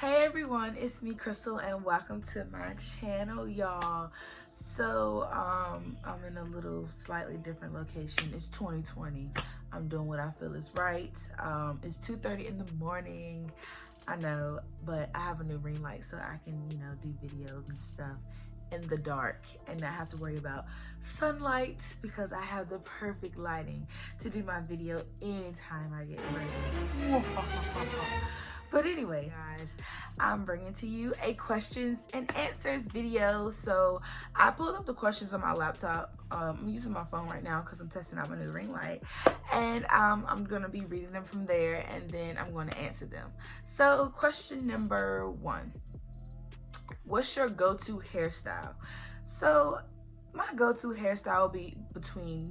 Hey everyone, it's me Krystal and welcome to my channel, y'all. So I'm in a little slightly different location. It's 2020. I'm doing what I feel is right. It's 2:30 in the morning. I know, but I have a new ring light so I can, do videos and stuff in the dark and not have to worry about sunlight because I have the perfect lighting to do my video anytime I get ready. But anyway, guys, I'm bringing to you a questions and answers video. So I pulled up the questions on my laptop. I'm using my phone right now because I'm testing out my new ring light. And I'm going to be reading them from there and then I'm going to answer them. So question number 1. What's your go-to hairstyle? So my go-to hairstyle will be between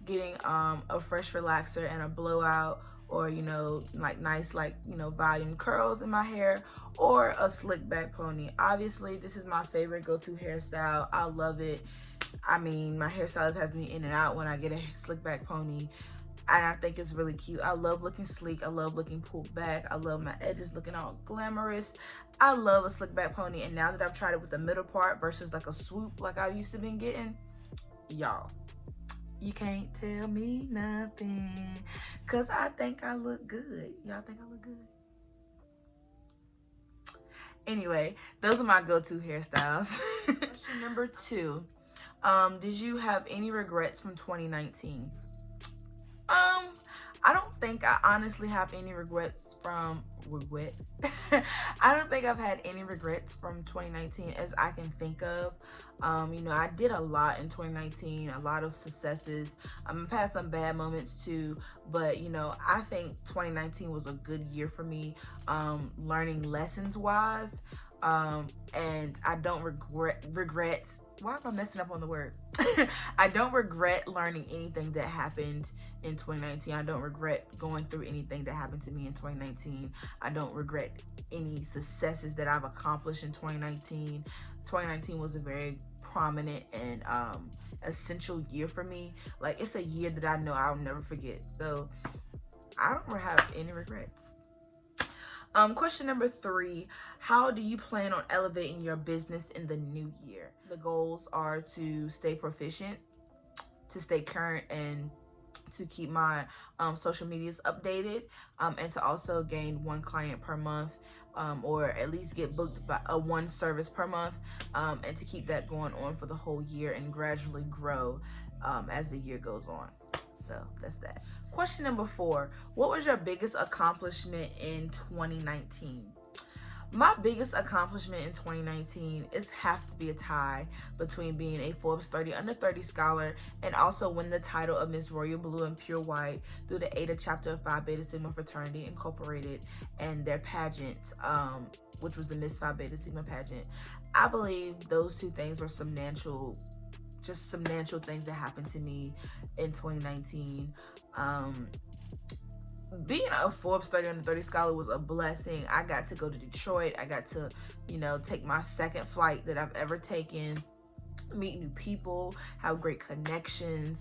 getting a fresh relaxer and a blowout, or nice volume curls in my hair, or a slick back pony. Obviously this is my favorite go-to hairstyle. I love it. I mean, my hairstylist has me in and out when I get a slick back pony, and I think it's really cute. I love looking sleek. I love looking pulled back. I love my edges looking all glamorous. I love a slick back pony, and now that I've tried it with the middle part versus like a swoop like I used to been getting, y'all, you can't tell me nothing, because I think I look good. Y'all think I look good? Anyway, those are my go-to hairstyles. Question number 2. Did you have any regrets from 2019? I don't think I honestly have any regrets. I don't think I've had any regrets from 2019 as I can think of. I did a lot in 2019, a lot of successes. I've had some bad moments too, but I think 2019 was a good year for me, learning lessons wise. And I don't regret. Why am I messing up on the word? I don't regret learning anything that happened in 2019. I don't regret going through anything that happened to me in 2019. I don't regret any successes that I've accomplished in 2019. 2019 was a very prominent and essential year for me. Like, it's a year that I know I'll never forget. So I don't have any regrets. Question number 3, how do you plan on elevating your business in the new year? The goals are to stay proficient, to stay current, and to keep my social medias updated, and to also gain 1 client per month, or at least get booked by one service per month, and to keep that going on for the whole year and gradually grow as the year goes on. So that's that. Question number 4, what was your biggest accomplishment in 2019? My biggest accomplishment in 2019 is have to be a tie between being a Forbes 30 Under 30 scholar and also win the title of Miss Royal Blue and Pure White through the ADA chapter of Phi Beta Sigma Fraternity Incorporated and their pageant, which was the Miss Phi Beta Sigma pageant. I believe those 2 things were some natural things that happened to me in 2019. Being a Forbes 30 Under 30 scholar was a blessing. I got to go to Detroit. I got to, take my 2nd flight that I've ever taken, meet new people, have great connections,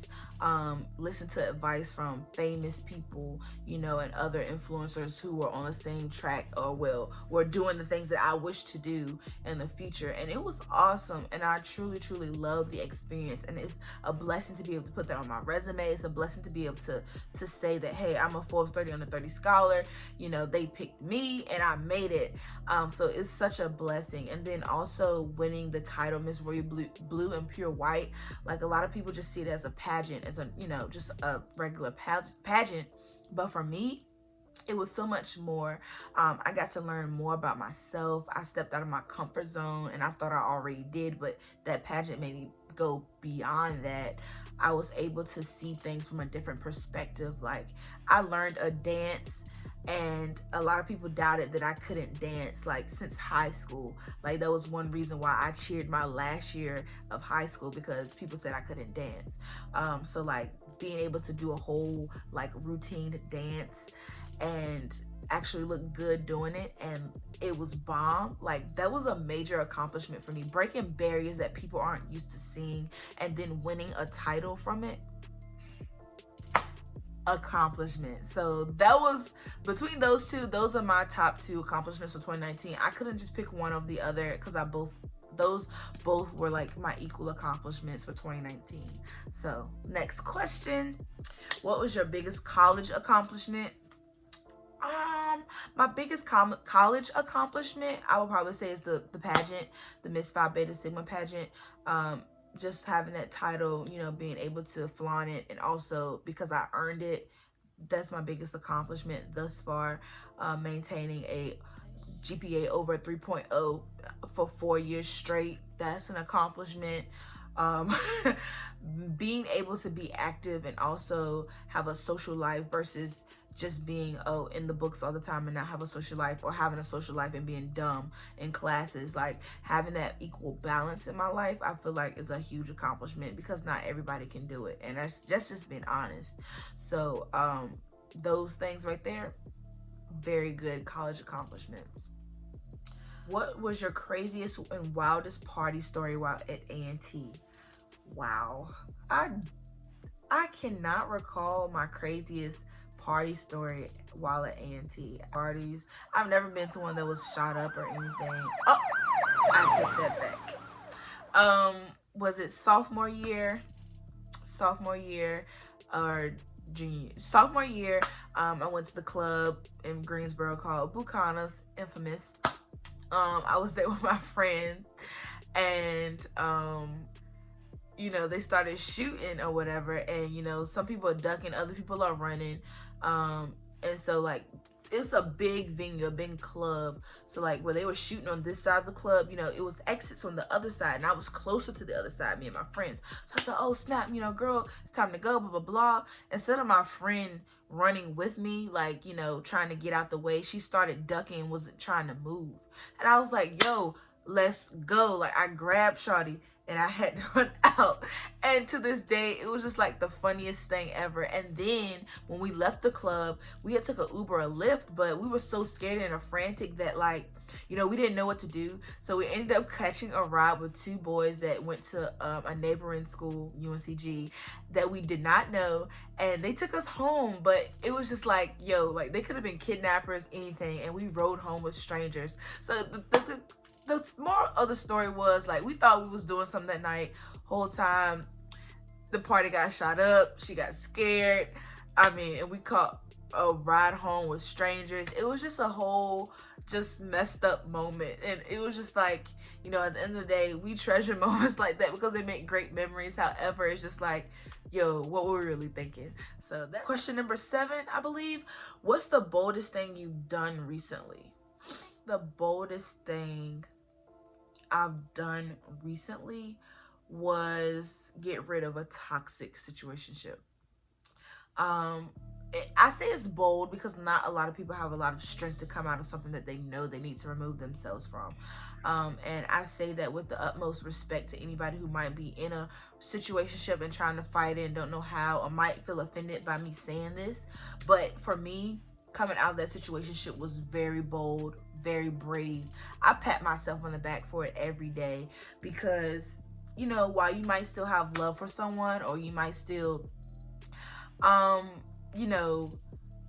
listen to advice from famous people, and other influencers who were on the same track, or were doing the things that I wish to do in the future. And it was awesome, and I truly love the experience, and it's a blessing to be able to put that on my resume. It's a blessing to be able to say that, hey, I'm a Forbes 30 Under 30 scholar. They picked me and I made it. So it's such a blessing. And then also winning the title Miss Royal Blue and Pure White, like, a lot of people just see it as a pageant, as a just a regular pageant, but for me it was so much more. I got to learn more about myself. I stepped out of my comfort zone, and I thought I already did, but that pageant made me go beyond that. I was able to see things from a different perspective. Like, I learned a dance, and a lot of people doubted that I couldn't dance, like, since high school. Like, that was one reason why I cheered my last year of high school, because people said I couldn't dance. So like, being able to do a whole like routine dance and actually look good doing it, and it was bomb, like, that was a major accomplishment for me. Breaking barriers that people aren't used to seeing and then winning a title from it, accomplishment. So that was, between those two, those are my top two accomplishments for 2019. I couldn't just pick one over the other because those both were like my equal accomplishments for 2019. So next question, what was your biggest college accomplishment? My biggest college accomplishment, I would probably say, is the pageant, the Miss Phi Beta Sigma pageant. Just having that title, you know, being able to flaunt it, and also because I earned it, that's my biggest accomplishment thus far. Maintaining a GPA over 3.0 for 4 years straight, that's an accomplishment. Um, being able to be active and also have a social life versus just being in the books all the time and not have a social life, or having a social life and being dumb in classes. Like, having that equal balance in my life, I feel like is a huge accomplishment, because not everybody can do it, and that's just being honest. So those things right there, very good college accomplishments. What was your craziest and wildest party story while at A&T? Wow, I cannot recall my craziest party story while at A&T parties. I've never been to one that was shot up or anything. Oh, I take that back. Was it sophomore year or sophomore year? I went to the club in Greensboro called Bucana's, infamous. I was there with my friend, and you know, they started shooting or whatever, and you know, some people are ducking, other people are running, and so like, it's a big venue, a big club, so like where they were shooting on this side of the club, you know, it was exits on the other side, and I was closer to the other side, me and my friends. So I said, oh snap, you know, girl, it's time to go, blah blah blah. Instead of my friend running with me, like, you know, trying to get out the way, she started ducking, wasn't trying to move, and I was like, yo, let's go. Like, I grabbed shawty and I had to run out, and to this day it was just like the funniest thing ever. And then when we left the club, we had took an Uber or Lyft, but we were so scared and frantic that, like, you know, we didn't know what to do, so we ended up catching a ride with two boys that went to a neighboring school, UNCG, that we did not know, and they took us home. But it was just like, yo, like, they could have been kidnappers, anything, and we rode home with strangers. So the moral of the story was, like, we thought we was doing something that night. Whole time the party got shot up, she got scared, I mean, and we caught a ride home with strangers. It was just a whole just messed up moment, and it was just like, you know, at the end of the day, we treasure moments like that because they make great memories. However, it's just like, yo, what were we really thinking? So that's question number 7, I believe. What's the boldest thing you've done recently? The boldest thing I've done recently was get rid of a toxic situationship. I say it's bold because not a lot of people have a lot of strength to come out of something that they know they need to remove themselves from. And I say that with the utmost respect to anybody who might be in a situationship and trying to fight it and don't know how, or might feel offended by me saying this. But for me, coming out of that situationship was very bold, very brave. I pat myself on the back for it every day, because, you know, while you might still have love for someone, or you might still you know,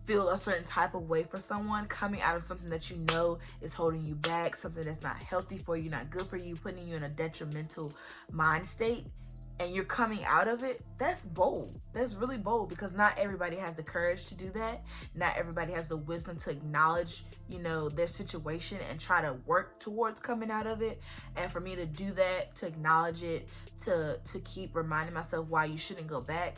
feel a certain type of way for someone, coming out of something that you know is holding you back, something that's not healthy for you, not good for you, putting you in a detrimental mind state, and you're coming out of it, that's bold. That's really bold, because not everybody has the courage to do that. Not everybody has the wisdom to acknowledge, you know, their situation and try to work towards coming out of it. And for me to do that, to acknowledge it, to keep reminding myself why you shouldn't go back,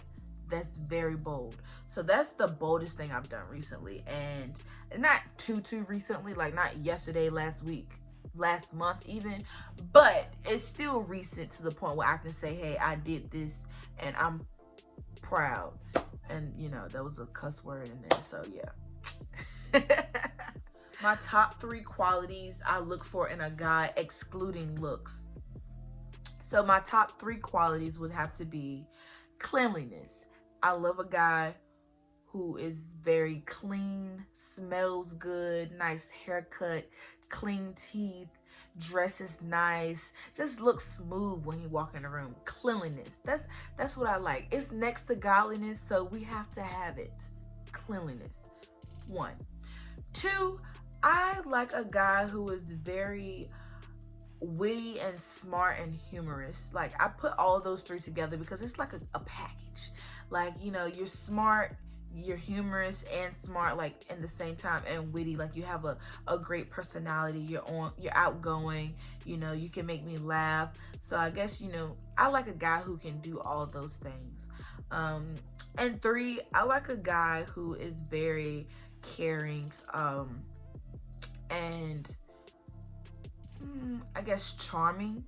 that's very bold. So that's the boldest thing I've done recently, and not too recently, like not yesterday, last week, last month even, but it's still recent to the point where I can say, hey, I did this and I'm proud. And you know, there was a cuss word in there, so yeah. My top 3 qualities I look for in a guy, excluding looks. So my top 3 qualities would have to be cleanliness. I love a guy who is very clean, smells good, nice haircut, clean teeth, dresses nice, just looks smooth when he walk in the room. Cleanliness. That's what I like. It's next to godliness, so we have to have it. Cleanliness. 1. 2, I like a guy who is very witty and smart and humorous. Like, I put all those 3 together because it's like a package. Like, you know, you're smart, you're humorous and smart, like in the same time, and witty. Like, you have a great personality, you're outgoing, you know, you can make me laugh. So I guess, you know, I like a guy who can do all those things. And 3, I like a guy who is very caring, and I guess charming.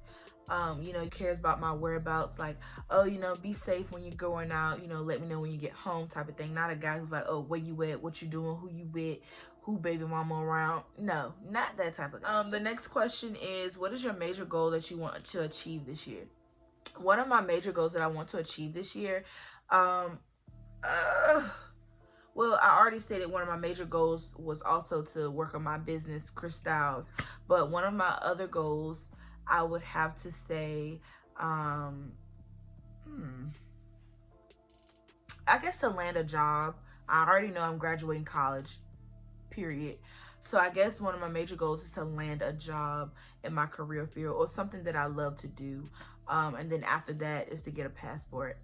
You know, he cares about my whereabouts, like, oh, you know, be safe when you're going out, you know, let me know when you get home, type of thing. Not a guy who's like, oh, where you at, what you doing, who you with, who baby mama around. No, not that type of guy. The next question is, what is your major goal that you want to achieve this year? One of my major goals that I want to achieve this year, well, I already stated one of my major goals was also to work on my business, Krystals. But one of my other goals, I would have to say, I guess to land a job. I already know I'm graduating college, period. So I guess one of my major goals is to land a job in my career field or something that I love to do. And then after that is to get a passport.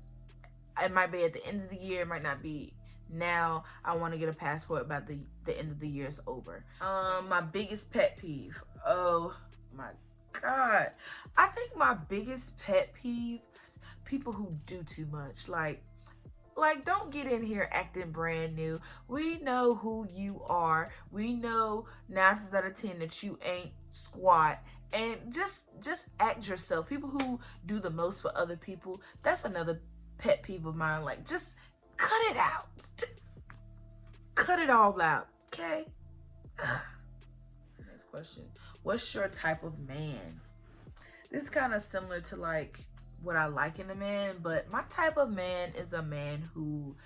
It might be at the end of the year, it might not be now. I want to get a passport by the end of the year is over. My biggest pet peeve. Oh my God. I think my biggest pet peeve is people who do too much. Like, don't get in here acting brand new. We know who you are. We know 9 times out of 10 that you ain't squat. And just act yourself. People who do the most for other people, that's another pet peeve of mine. Like, just cut it out. Cut it all out, okay? Next question. What's your type of man? This is kind of similar to like what I like in a man, but my type of man is a man who,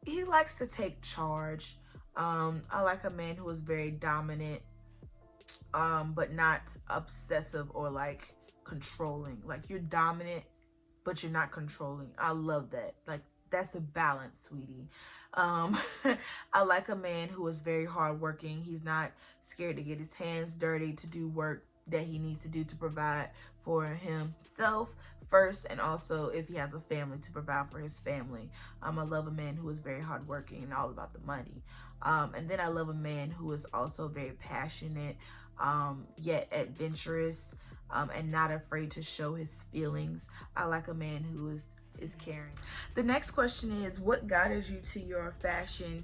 he likes to take charge. I like a man who is very dominant, but not obsessive or like controlling. Like, you're dominant, but you're not controlling. I love that. Like, that's a balance, sweetie. I like a man who is very hardworking. He's not scared to get his hands dirty to do work that he needs to do to provide for himself first, and also if he has a family, to provide for his family. I love a man who is very hardworking and all about the money. And then I love a man who is also very passionate, yet adventurous, and not afraid to show his feelings. I like a man who is caring. The next question is, what guided you to your fashion?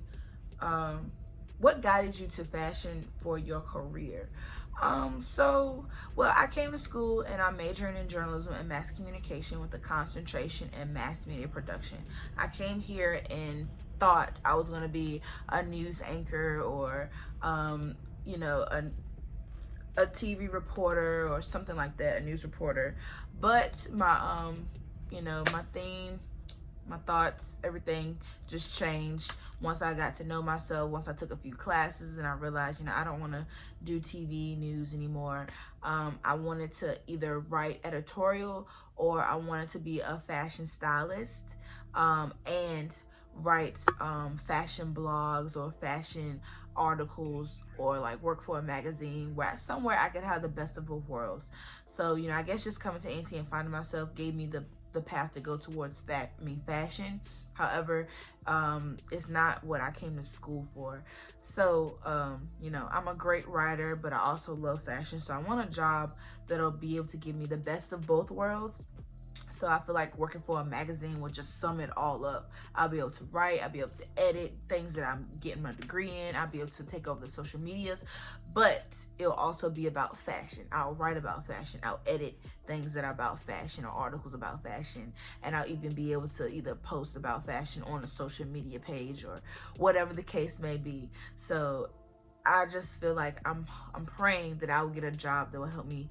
What guided you to fashion for your career? Well, I came to school and I'm majoring in journalism and mass communication with a concentration in mass media production. I came here and thought I was going to be a news anchor or, you know, a TV reporter or something like that, a news reporter. But my, you know, my theme, my thoughts, everything just changed once I got to know myself, once I took a few classes and I realized, you know, I don't want to do TV news anymore. I wanted to either write editorial or I wanted to be a fashion stylist, and write fashion blogs or fashion articles, or like work for a magazine where somewhere I could have the best of both worlds. So, you know, I guess just coming to A&T and finding myself gave me the path to go towards fashion. However, it's not what I came to school for. So, you know, I'm a great writer, but I also love fashion. So I want a job that'll be able to give me the best of both worlds. So I feel like working for a magazine will just sum it all up. I'll be able to write, I'll be able to edit things that I'm getting my degree in, I'll be able to take over the social medias, but it'll also be about fashion. I'll write about fashion, I'll edit things that are about fashion or articles about fashion, and I'll even be able to either post about fashion on a social media page or whatever the case may be. So I just feel like I'm praying that I will get a job that will help me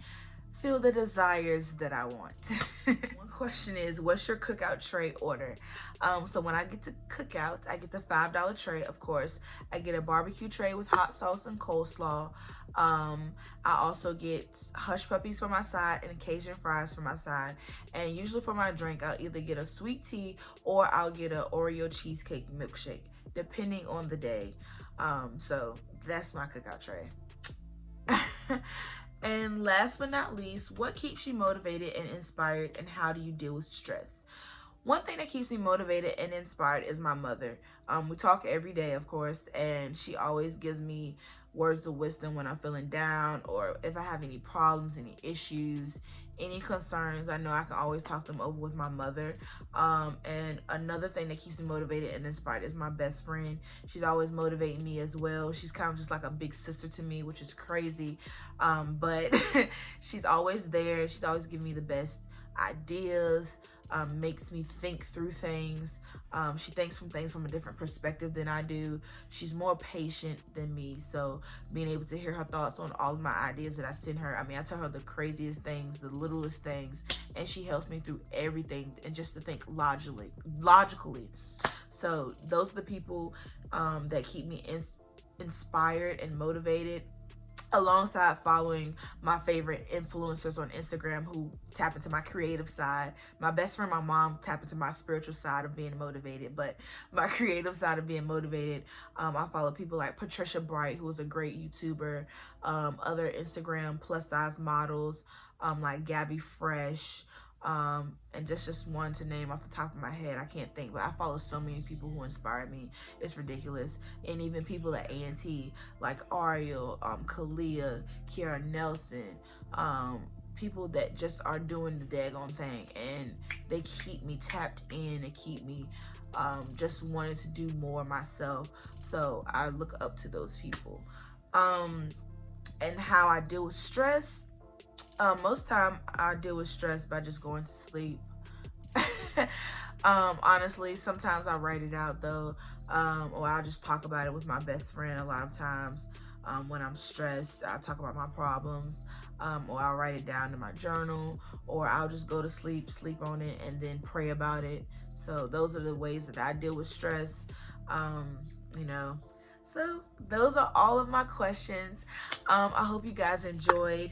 feel the desires that I want. One question is, what's your cookout tray order? So when I get to cookout, I get the $5 tray, of course. I get a barbecue tray with hot sauce and coleslaw. I also get hush puppies for my side and Cajun fries for my side. And usually for my drink, I'll either get a sweet tea or I'll get an Oreo cheesecake milkshake, depending on the day. So that's my cookout tray. And last but not least, what keeps you motivated and inspired, and how do you deal with stress? One thing that keeps me motivated and inspired is my mother. We talk every day, of course, and she always gives me words of wisdom when I'm feeling down, or if I have any problems, any issues, any concerns. I know I can always talk them over with my mother. And another thing that keeps me motivated and inspired is my best friend. She's always motivating me as well. She's kind of just like a big sister to me, which is crazy. But she's always there. She's always giving me the best ideas. Makes me think through things. She thinks from things from a different perspective than I do. She's more patient than me, so being able to hear her thoughts on all of my ideas that I send her, I mean, I tell her the craziest things, the littlest things, and she helps me through everything, and just to think logically. So those are the people that keep me inspired and motivated, alongside following my favorite influencers on Instagram who tap into my creative side. My best friend, my mom, tap into my spiritual side of being motivated, but my creative side of being motivated, I follow people like Patricia Bright, who is a great YouTuber, other Instagram plus size models, like Gabby Fresh, and just one to name off the top of my head. I can't think, but I follow so many people who inspire me. It's ridiculous. And even people at A&T like Ariel, Kalia, Kiara Nelson, people that just are doing the daggone thing, and they keep me tapped in and keep me just wanting to do more myself. So I look up to those people. And how I deal with stress, most time I deal with stress by just going to sleep. Honestly, sometimes I write it out though, or I'll just talk about it with my best friend. A lot of times when I'm stressed, I'll talk about my problems, or I'll write it down in my journal, or I'll just go to sleep on it, and then pray about it. So those are the ways that I deal with stress, you know. So those are all of my questions. I hope you guys enjoyed.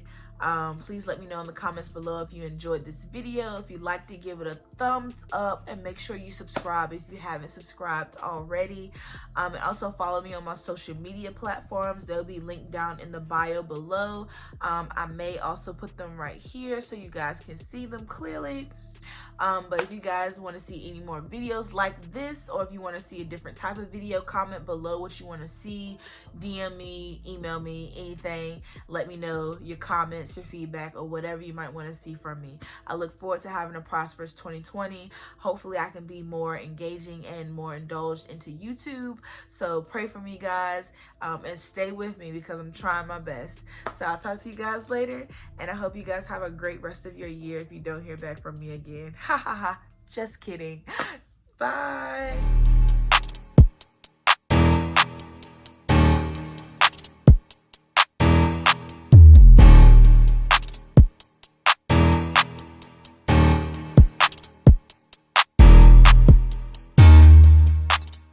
Please let me know in the comments below if you enjoyed this video. If you'd like to give it a thumbs up, and make sure you subscribe if you haven't subscribed already. And also follow me on my social media platforms. They'll be linked down in the bio below. I may also put them right here so you guys can see them clearly. But if you guys want to see any more videos like this, or if you want to see a different type of video, comment below what you want to see. DM me, email me, anything. Let me know your comments, your feedback, or whatever you might want to see from me. I look forward to having a prosperous 2020. Hopefully I can be more engaging and more indulged into YouTube. So pray for me, guys, and stay with me because I'm trying my best. So I'll talk to you guys later, and I hope you guys have a great rest of your year if you don't hear back from me again. Ha ha ha, just kidding. Bye.